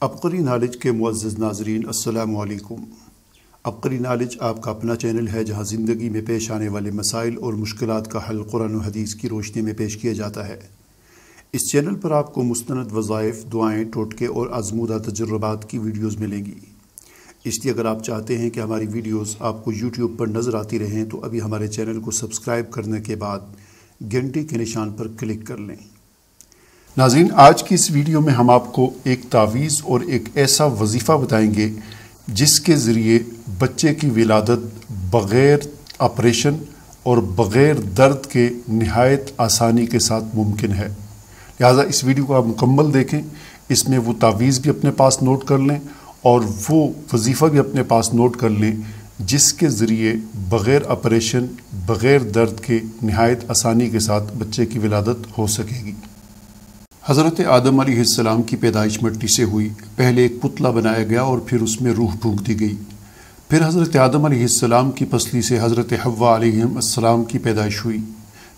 عبقری knowledge کے معزز ناظرین السلام علیکم۔ عبقری نالج آپ کا اپنا چینل ہے جہاں زندگی میں پیش آنے والے مسائل اور مشکلات کا حل قرآن و حدیث کی روشنی میں پیش کیا جاتا ہے۔ اس چینل پر آپ کو مستند وظائف، دعائیں، ٹوٹکے اور آزمودہ تجربات کی ویڈیوز ملیں گی۔ اس لیے اگر آپ چاہتے ہیں کہ ہماری ویڈیوز آپ کو یوٹیوب پر نظر آتی رہیں تو ابھی ہمارے چینل کو سبسکرائب کرنے کے بعد گھنٹی کے نشان پر کلک کر لیں۔ ناظرین، آج کی اس ویڈیو میں ہم آپ کو ایک تعویذ اور ایک ایسا وظیفہ بتائیں گے جس کے ذریعے بچے کی ولادت بغیر آپریشن اور بغیر درد کے نہایت آسانی کے ساتھ ممکن ہے۔ لہٰذا اس ویڈیو کو آپ مکمل دیکھیں، اس میں وہ تعویذ بھی اپنے پاس نوٹ کر لیں اور وہ وظیفہ بھی اپنے پاس نوٹ کر لیں جس کے ذریعے بغیر آپریشن بغیر درد کے نہایت آسانی کے ساتھ بچے کی ولادت ہو سکے گی۔ حضرت آدم علیہ السلام کی پیدائش مٹی سے ہوئی۔ پہلے ایک پتلا بنایا گیا اور پھر اس میں روح پھونک دی گئی۔ پھر حضرت آدم علیہ السلام کی پسلی سے حضرت حوا علیہ السلام کی پیدائش ہوئی۔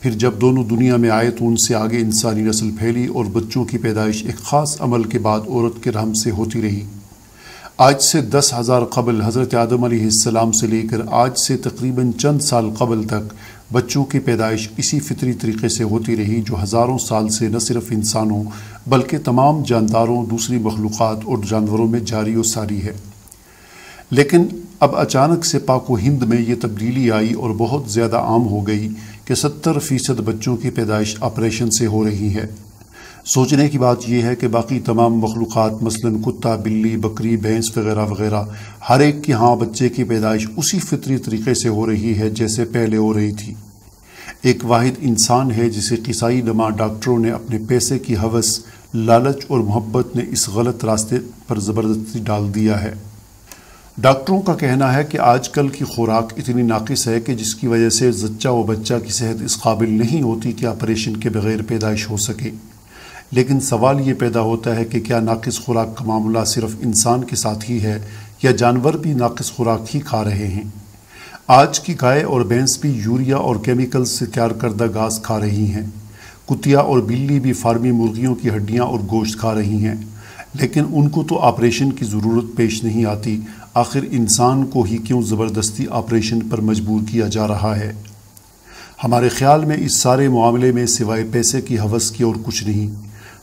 پھر جب دونوں دنیا میں آئے تو ان سے آگے انسانی نسل پھیلی اور بچوں کی پیدائش ایک خاص عمل کے بعد عورت کے رحم سے ہوتی رہی۔ آج سے 10,000 قبل حضرت آدم علیہ السلام سے لے کر آج سے تقریباً چند سال قبل تک بچوں کی پیدائش اسی فطری طریقے سے ہوتی رہی جو ہزاروں سال سے نہ صرف انسانوں بلکہ تمام جانداروں، دوسری مخلوقات اور جانوروں میں جاری و ساری ہے۔ لیکن اب اچانک سے پاک و ہند میں یہ تبدیلی آئی اور بہت زیادہ عام ہو گئی کہ 70% بچوں کی پیدائش آپریشن سے ہو رہی ہے۔ سوچنے کی بات یہ ہے کہ باقی تمام مخلوقات مثلاً کتا، بلی، بکری، بھینس وغیرہ وغیرہ ہر ایک کے ہاں بچے کی پیدائش اسی فطری طریقے سے ہو رہی ہے جیسے پہلے ہو رہی تھی۔ ایک واحد انسان ہے جسے قصائی نما ڈاکٹروں نے اپنے پیسے کی ہوس، لالچ اور محبت نے اس غلط راستے پر زبردستی ڈال دیا ہے۔ ڈاکٹروں کا کہنا ہے کہ آج کل کی خوراک اتنی ناقص ہے کہ جس کی وجہ سے زچہ و بچہ کی صحت اس قابل نہیں ہوتی کہ آپریشن کے بغیر پیدائش ہو سکے۔ لیکن سوال یہ پیدا ہوتا ہے کہ کیا ناقص خوراک کا معاملہ صرف انسان کے ساتھ ہی ہے یا جانور بھی ناقص خوراک ہی کھا رہے ہیں؟ آج کی گائے اور بھینس بھی یوریا اور کیمیکل سے تیار کردہ گھاس کھا رہی ہیں۔ کتیا اور بلی بھی فارمی مرغیوں کی ہڈیاں اور گوشت کھا رہی ہیں، لیکن ان کو تو آپریشن کی ضرورت پیش نہیں آتی۔ آخر انسان کو ہی کیوں زبردستی آپریشن پر مجبور کیا جا رہا ہے؟ ہمارے خیال میں اس سارے معاملے میں سوائے پیسے کی ہوس کی اور کچھ نہیں۔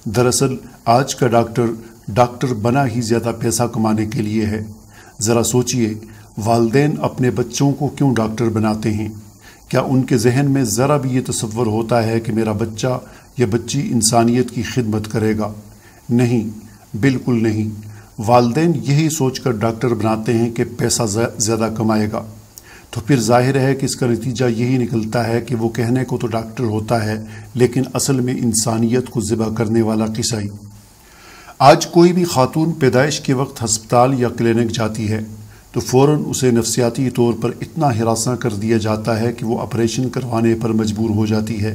دراصل آج کا ڈاکٹر بنا ہی زیادہ پیسہ کمانے کے لیے ہے۔ ذرا سوچئے، والدین اپنے بچوں کو کیوں ڈاکٹر بناتے ہیں؟ کیا ان کے ذہن میں ذرا بھی یہ تصور ہوتا ہے کہ میرا بچہ یا بچی انسانیت کی خدمت کرے گا؟ نہیں، بالکل نہیں۔ والدین یہی سوچ کر ڈاکٹر بناتے ہیں کہ پیسہ زیادہ کمائے گا، تو پھر ظاہر ہے کہ اس کا نتیجہ یہی نکلتا ہے کہ وہ کہنے کو تو ڈاکٹر ہوتا ہے لیکن اصل میں انسانیت کو ذبح کرنے والا قصائی۔ آج کوئی بھی خاتون پیدائش کے وقت ہسپتال یا کلینک جاتی ہے تو فوراً اسے نفسیاتی طور پر اتنا ہراساں کر دیا جاتا ہے کہ وہ آپریشن کروانے پر مجبور ہو جاتی ہے۔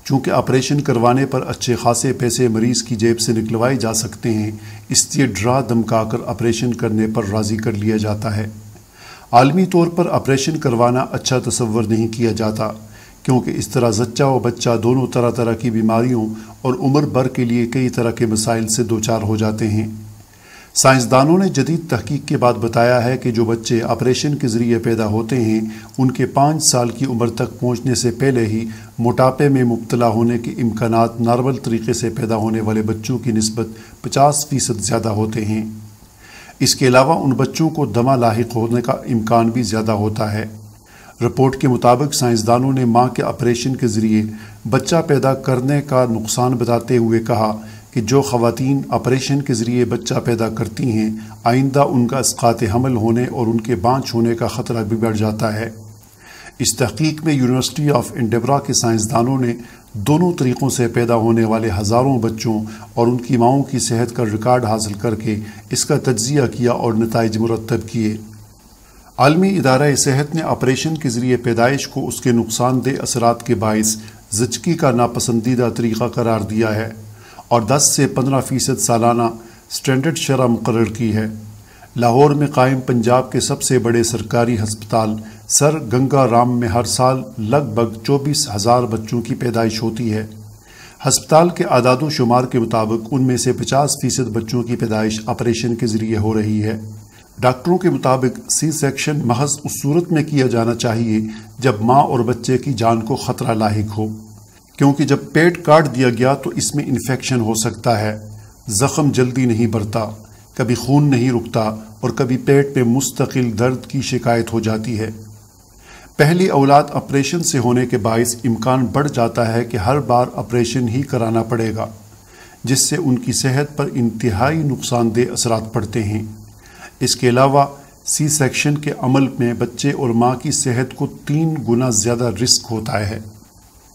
چونکہ آپریشن کروانے پر اچھے خاصے پیسے مریض کی جیب سے نکلوائے جا سکتے ہیں، اس لیے ڈرا دھمکا کر آپریشن کرنے پر راضی کر لیا جاتا ہے۔ عالمی طور پر آپریشن کروانا اچھا تصور نہیں کیا جاتا، کیونکہ اس طرح زچہ و بچہ دونوں طرح کی بیماریوں اور عمر بھر کے لیے کئی طرح کے مسائل سے دوچار ہو جاتے ہیں۔ سائنسدانوں نے جدید تحقیق کے بعد بتایا ہے کہ جو بچے آپریشن کے ذریعے پیدا ہوتے ہیں ان کے 5 سال کی عمر تک پہنچنے سے پہلے ہی موٹاپے میں مبتلا ہونے کے امکانات نارمل طریقے سے پیدا ہونے والے بچوں کی نسبت 50% زیادہ ہوتے ہیں۔ اس کے علاوہ ان بچوں کو دمہ لاحق ہونے کا امکان بھی زیادہ ہوتا ہے۔ رپورٹ کے مطابق سائنسدانوں نے ماں کے آپریشن کے ذریعے بچہ پیدا کرنے کا نقصان بتاتے ہوئے کہا کہ جو خواتین آپریشن کے ذریعے بچہ پیدا کرتی ہیں آئندہ ان کا اسقاط حمل ہونے اور ان کے بانجھ ہونے کا خطرہ بھی بڑھ جاتا ہے۔ اس تحقیق میں یونیورسٹی آف ایڈنبرا کے سائنسدانوں نے دونوں طریقوں سے پیدا ہونے والے ہزاروں بچوں اور ان کی ماؤں کی صحت کا ریکارڈ حاصل کر کے اس کا تجزیہ کیا اور نتائج مرتب کیے۔ عالمی ادارہ صحت نے آپریشن کے ذریعے پیدائش کو اس کے نقصان دہ اثرات کے باعث زچگی کا ناپسندیدہ طریقہ قرار دیا ہے اور 10 سے 15% سالانہ اسٹینڈرڈ شرح مقرر کی ہے۔ لاہور میں قائم پنجاب کے سب سے بڑے سرکاری ہسپتال سر گنگا رام میں ہر سال لگ بھگ 24,000 بچوں کی پیدائش ہوتی ہے۔ ہسپتال کے اعداد و شمار کے مطابق ان میں سے 50% بچوں کی پیدائش آپریشن کے ذریعے ہو رہی ہے۔ ڈاکٹروں کے مطابق سی سیکشن محض اس صورت میں کیا جانا چاہیے جب ماں اور بچے کی جان کو خطرہ لاحق ہو، کیونکہ جب پیٹ کاٹ دیا گیا تو اس میں انفیکشن ہو سکتا ہے، زخم جلدی نہیں بھرتا، کبھی خون نہیں رکتا اور کبھی پیٹ میں مستقل درد کی شکایت ہو جاتی ہے۔ پہلی اولاد آپریشن سے ہونے کے باعث امکان بڑھ جاتا ہے کہ ہر بار آپریشن ہی کرانا پڑے گا، جس سے ان کی صحت پر انتہائی نقصان دہ اثرات پڑتے ہیں۔ اس کے علاوہ سی سیکشن کے عمل میں بچے اور ماں کی صحت کو 3 گنا زیادہ رسک ہوتا ہے۔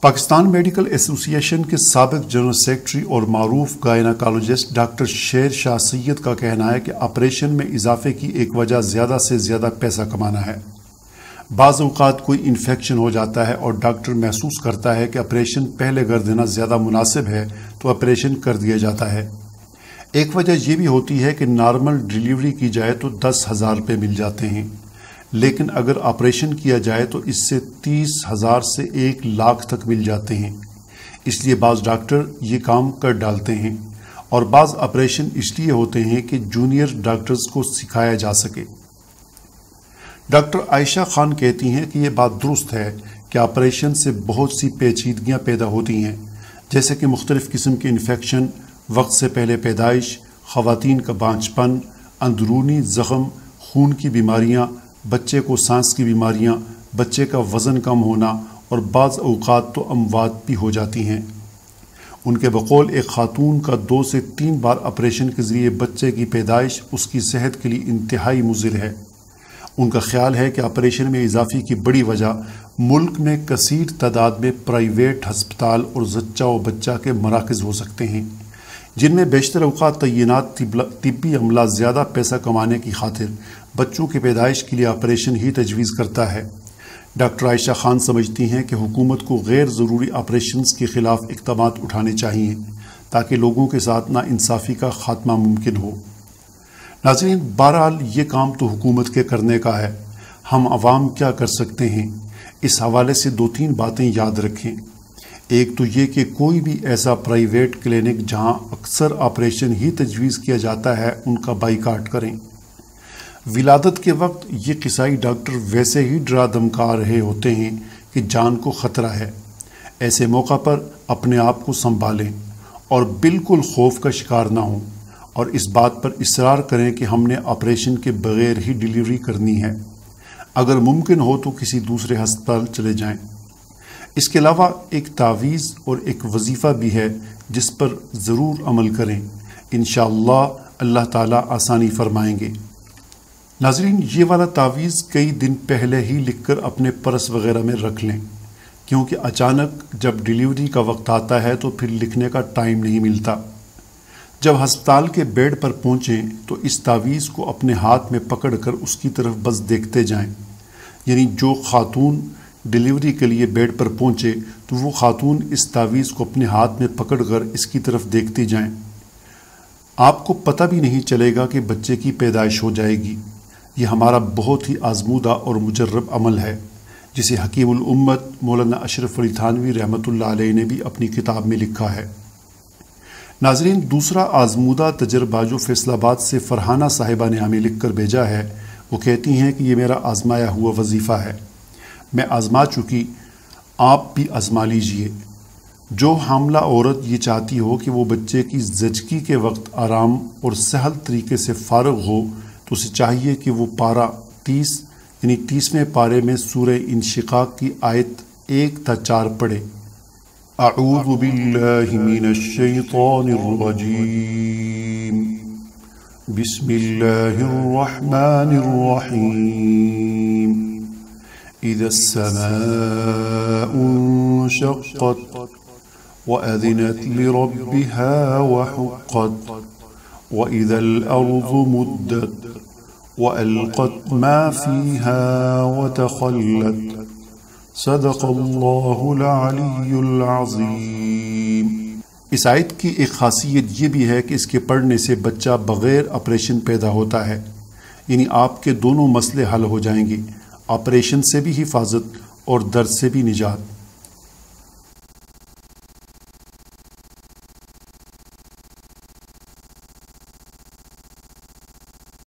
پاکستان میڈیکل ایسوسی ایشن کے سابق جنرل سیکرٹری اور معروف گائناکالوجسٹ ڈاکٹر شیر شاہ سید کا کہنا ہے کہ آپریشن میں اضافے کی ایک وجہ زیادہ سے زیادہ پیسہ کمانا ہے۔ بعض اوقات کوئی انفیکشن ہو جاتا ہے اور ڈاکٹر محسوس کرتا ہے کہ آپریشن پہلے کر دینا زیادہ مناسب ہے تو آپریشن کر دیا جاتا ہے۔ ایک وجہ یہ بھی ہوتی ہے کہ نارمل ڈیلیوری کی جائے تو 10,000 روپے مل جاتے ہیں، لیکن اگر آپریشن کیا جائے تو اس سے 30,000 سے 1 لاکھ تک مل جاتے ہیں۔ اس لیے بعض ڈاکٹر یہ کام کر ڈالتے ہیں، اور بعض آپریشن اس لیے ہوتے ہیں کہ جونیئر ڈاکٹرز کو سکھایا جا سکے۔ ڈاکٹر عائشہ خان کہتی ہیں کہ یہ بات درست ہے کہ آپریشن سے بہت سی پیچیدگیاں پیدا ہوتی ہیں، جیسے کہ مختلف قسم کے انفیکشن، وقت سے پہلے پیدائش، خواتین کا بانجھ پن، اندرونی زخم، خون کی بیماریاں، بچے کو سانس کی بیماریاں، بچے کا وزن کم ہونا اور بعض اوقات تو اموات بھی ہو جاتی ہیں۔ ان کے بقول ایک خاتون کا 2 سے 3 بار آپریشن کے ذریعے بچے کی پیدائش اس کی صحت کے لیے انتہائی مضر ہے۔ ان کا خیال ہے کہ آپریشن میں اضافے کی بڑی وجہ ملک میں کثیر تعداد میں پرائیویٹ ہسپتال اور زچہ و بچہ کے مراکز ہو سکتے ہیں، جن میں بیشتر اوقات تعینات طبی عملہ زیادہ پیسہ کمانے کی خاطر بچوں کی پیدائش کے لیے آپریشن ہی تجویز کرتا ہے۔ ڈاکٹر عائشہ خان سمجھتی ہیں کہ حکومت کو غیر ضروری آپریشنز کے خلاف اقدامات اٹھانے چاہیے تاکہ لوگوں کے ساتھ ناانصافی کا خاتمہ ممکن ہو۔ ناظرین، بہرحال یہ کام تو حکومت کے کرنے کا ہے، ہم عوام کیا کر سکتے ہیں؟ اس حوالے سے 2-3 باتیں یاد رکھیں۔ ایک تو یہ کہ کوئی بھی ایسا پرائیویٹ کلینک جہاں اکثر آپریشن ہی تجویز کیا جاتا ہے ان کا بائیکاٹ کریں۔ ولادت کے وقت یہ قصائی ڈاکٹر ویسے ہی ڈرا دھمکا رہے ہوتے ہیں کہ جان کو خطرہ ہے۔ ایسے موقع پر اپنے آپ کو سنبھالیں اور بالکل خوف کا شکار نہ ہوں، اور اس بات پر اصرار کریں کہ ہم نے آپریشن کے بغیر ہی ڈیلیوری کرنی ہے۔ اگر ممکن ہو تو کسی دوسرے ہسپتال چلے جائیں۔ اس کے علاوہ ایک تعویذ اور ایک وظیفہ بھی ہے جس پر ضرور عمل کریں، انشاءاللہ اللہ تعالیٰ آسانی فرمائیں گے۔ ناظرین، یہ والا تعویذ کئی دن پہلے ہی لکھ کر اپنے پرس وغیرہ میں رکھ لیں، کیونکہ اچانک جب ڈیلیوری کا وقت آتا ہے تو پھر لکھنے کا ٹائم نہیں ملتا۔ جب ہسپتال کے بیڈ پر پہنچیں تو اس تعویذ کو اپنے ہاتھ میں پکڑ کر اس کی طرف بس دیکھتے جائیں، یعنی جو خاتون ڈیلیوری کے لیے بیڈ پر پہنچے تو وہ خاتون اس تعویذ کو اپنے ہاتھ میں پکڑ کر اس کی طرف دیکھتی جائیں۔ آپ کو پتہ بھی نہیں چلے گا کہ بچے کی پیدائش ہو جائے گی۔ یہ ہمارا بہت ہی آزمودہ اور مجرب عمل ہے، جسے حکیم الامت مولانا اشرف علی تھانوی رحمۃ اللہ علیہ نے بھی اپنی کتاب میں لکھا ہے۔ ناظرین، دوسرا آزمودہ تجربہ جو فیصل آباد سے فرحانہ صاحبہ نے ہمیں لکھ کر بھیجا ہے، وہ کہتی ہیں کہ یہ میرا آزمایا ہوا وظیفہ ہے، میں آزما چکی، آپ بھی آزما لیجئے۔ جو حاملہ عورت یہ چاہتی ہو کہ وہ بچے کی زچگی کے وقت آرام اور سہل طریقے سے فارغ ہو تو اسے چاہیے کہ وہ پارہ 30 یعنی 30ویں پارے میں سورہ انشقاق کی آیت 1 تا 4 پڑھے۔ اعوذ باللہ من الشیطان الرجیم، بسم اللہ الرحمن الرحیم، اذا السماء انشقت وأذنت لربها وحقت وإذا الأرض مدت وألقت ما فيها وتخلت صدق اللہ العلی العظیم۔ اس آیت کی ایک خاصیت یہ بھی ہے کہ اس کے پڑھنے سے بچہ بغیر آپریشن پیدا ہوتا ہے، یعنی آپ کے دونوں مسئلے حل ہو جائیں گے، آپریشن سے بھی حفاظت اور درد سے بھی نجات۔